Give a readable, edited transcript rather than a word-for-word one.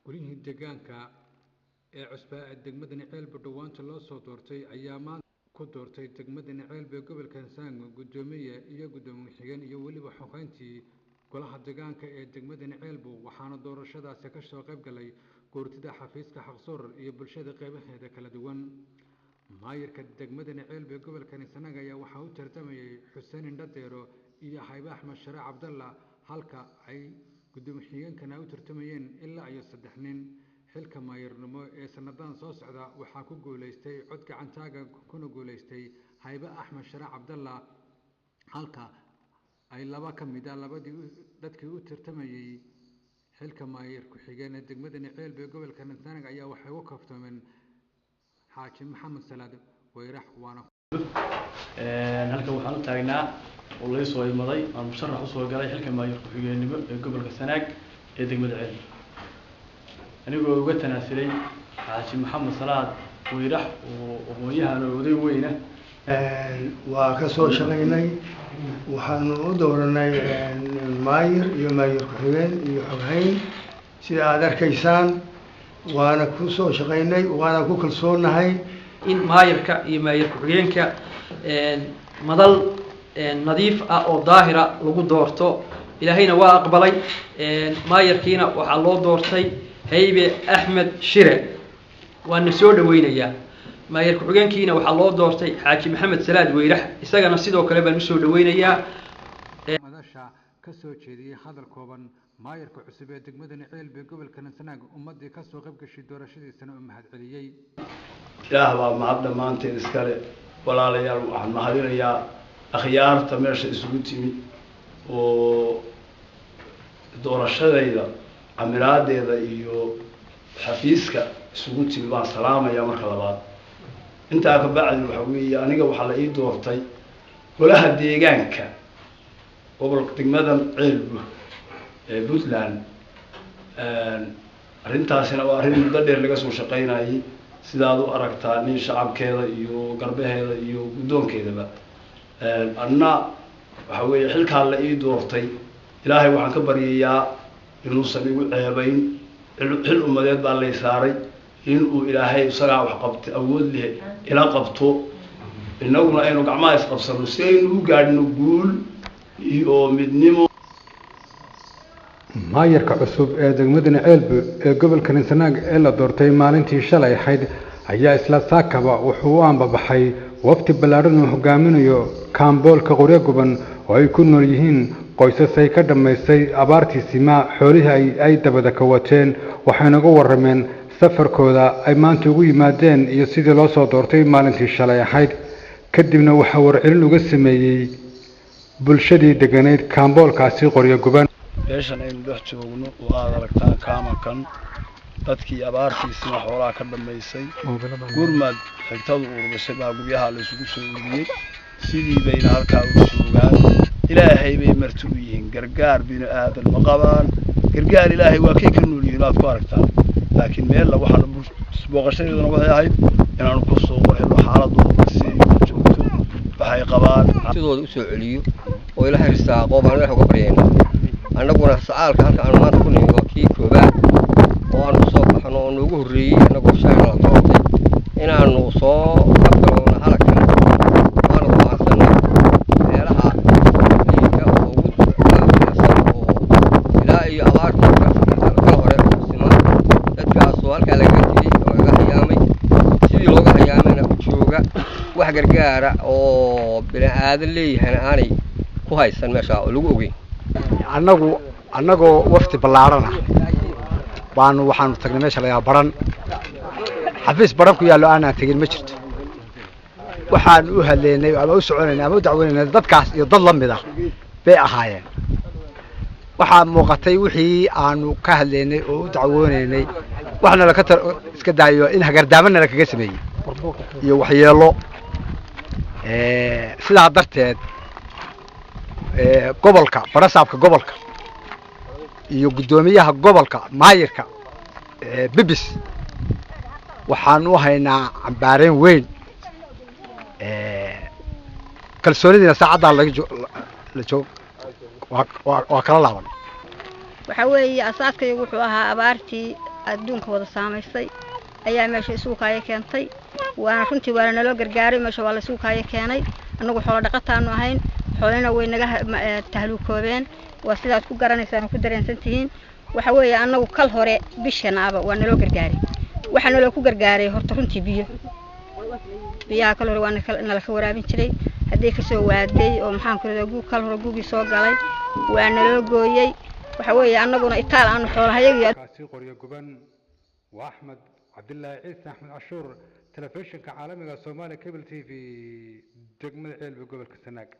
gurihii deegaanka ee cusbaa ee degmadani ceelba dhawaanta loo soo doortay ayaa maanta ku doortay degmadani ceelba ee gobolka Sanaag gudoomiye iyo gudoomiye xigeen iyo waliba xogeyntii golaha deegaanka ee degmadani ceelba waxaana doorashadaasi ka soo qayb galay goortida xafiiska xaqsoor iyo bulshada qaybaheeda kala duwan maayirka degmadani ceelba ee gobolka Sanaag ayaa waxa uu tartamayay Xuseen Indhadeero iyo Hayba Axmed Sharac Cabdalla halka ay gudoomiye xigeenkana u tartamayeen ilaa iyo 3 nin xilka maayirnimo ee sanadan soo socda waxa ku guuleystay cod gacantaaga kuna guuleystay Hayba Axmed Sharac Cabdalla halka ay laba ka mid ah labadii dadkii u tartamayay xilka maayir ku xigeen ee degmadani ceelba ee gobolka Sanaag ayaa waxay u kaftameen Xaaji Maxamed Salaad Weyrax waana halka waxaan u taagnaa oo la soo imaday aan musharax u soo galay xilka maayir ku xigeenimo ee gobolka Sanaag ee degmada ceelba anigoo uga tanaasulay Xaaji Maxamed Salaad Weyrax oo aqoonyahan oday weyna waa ka soo shaqeynay waxaan u dooranay maayir iyo maayir ku xigeen iyo xoghayn sida aad arkaysaan waana ku soo shaqeynay waana ku kalsoonahay in maayirka iyo maayir ku xigeenka madal nadiif ah oo daahira lagu doorto ilaahayna waa aqbalay maayirkiina waxa loo doortay Haybe Axmed Shire waana soo dhaweynaya maayir ku xigeenkiina waxa loo doortay Xaaji Maxamed Salaad Weyrax isagana sidoo kale baan u soo dhaweynaya madasha ka soo jeediyay hadal kooban maayirka cusub ee degmadani ceelba ee gobolka Sanaag ummadii ka soo qayb gashay doorashadiisana u mahad celiyay ilaah baa mahad dhamaanteed iskale walaalayaal waxaan mahadinayaa akhyaarta meesha isugu timi oo doorashadayda amiradeeda iyo xafiiska isugu timi baan salaamaya marka labaad inta ka bacdi waxa weeye aniga waxa la ii doortay golaha deegaanka gobolka degmada ceelba ee Puntland arintaasina waa arrin muddo dheer laga soo shaqeynayay sidaad u aragtaa nin shacabkeeda iyo garbaheeda iyo gudoonkeedaba anna waxa weeye xilka la ii doortay ilaahay waxaan ka baryayaa inuu samigu ceebayn xil umadeed baa la saaray inuu ilaahay isaga wax qabto awood leh ila qabto inaguna aynu gacmaha is qabsano si aynu u gaadhno guul iyo midnimo maayirka cusub ee degmadani ceelba ee gobolka Sanaag ee la doortay maalintii shalay ahayd ayaa isla saakaba wuxuu u ambabaxay waqti ballaaran oo hogaaminayo kaamboolka qoryo guban oo ay ku nool yihiin qoysas ay ka dhameysay abaartii sima xoolihii ay dabada ka wateen waxayna uga warameen safarkooda ay maanta ugu yimaadeen iyo sidii loo soo doortay maalintii shalay ahayd kadibna waxa warcelin uga sameeyay bulshadii deganeed kaamboolkaasi qoryo guban meeshan aynu dhex joogno oo aad aragtaa kaamakan dadkii abaartii sima xoolaha ka dhameysay gurmad xigtadu urursay baa guryaha la isugu soo ururiyay sidii bayna halkaa u joogaan ilaahay bay marti u yihiin gargaar bini aadan ma qabaan gargaar ilaahay waa kay ka nool yihiin aad ku aragtaa laakiin meel la waxa booqashadeeduna waxay ahayd inaan ku soo waxlo xaaladooda si joogto waxay qabaan sidooda u soo celiyo oo ilaahay risaaqo baan wax uga baryayna annaguna sacaalka halka aan maanta ku nimo kii koobaad oo aan soo baxno oo noogu horeeyay annagoo shaaqo la doortay inaanu soo qabno halkan waan u baahanay meelaha iyo ugu ilaa iyo abaarta ka hore sima dadkaas oo halka la gaartay oo laga hayaamay sidii looga hayaamayna u jooga wax gargaara oo bini aadan leeyahay aanay ku haysan meesha oo lagu ogeyn annagoo wafti ballaarana waxaanu tagnay meesha laga baran xafiis baran ku yaalo aan tagin ma jirto waxaan u hadleynay ama u soconaynay ama u dacwanaynay dadkaas iyo dad la mid ah bay ahaayeen waxaa muuqatay wixii aanu ka hadleynay oo u dacwanaynay waxna la ka iska daayo in hagardaamana la kaga sameeyay iyo waxyeelo sidaa darteed gobolka barasaabka gobolka iyo gudoomiyaha gobolka maayirka bibis waxaan u haynaa cambaareen weyn kalsoonidina saacadda la joog waa kala laaban waxa weeye asaaskaygu wuxuu ahaa abaartii adduunka wada saamaysay ayaa meesha isugu kaaya keentay waana runtii waana naloo gargaaray meesha waa la isugu kaaya keenay annagu xoolo dhaqataanu ahayn xoolana way naga tahluukoobeen waa sidaad ku garanaysaan ku dareensantihiin waxa weeye annagu kal hore bishanaaba waa naloo gargaaray waxa naloo ku gargaaray horta runtii biyaha kal hore waa nala ka waraabin jiray haddii ka soo waaday oo maxaan ku radaa guug kal hore guugii soo galay waa naloo gooyay waxa weeye annaguna itaal aanu xoolahayaga kaasi qoryo guban waa Axmed Cabdullaahi Ciise Axmed Cashuur telefishinka caalamiga Soomaaliya Cable TV degmada Ceelba gobolka Sanaag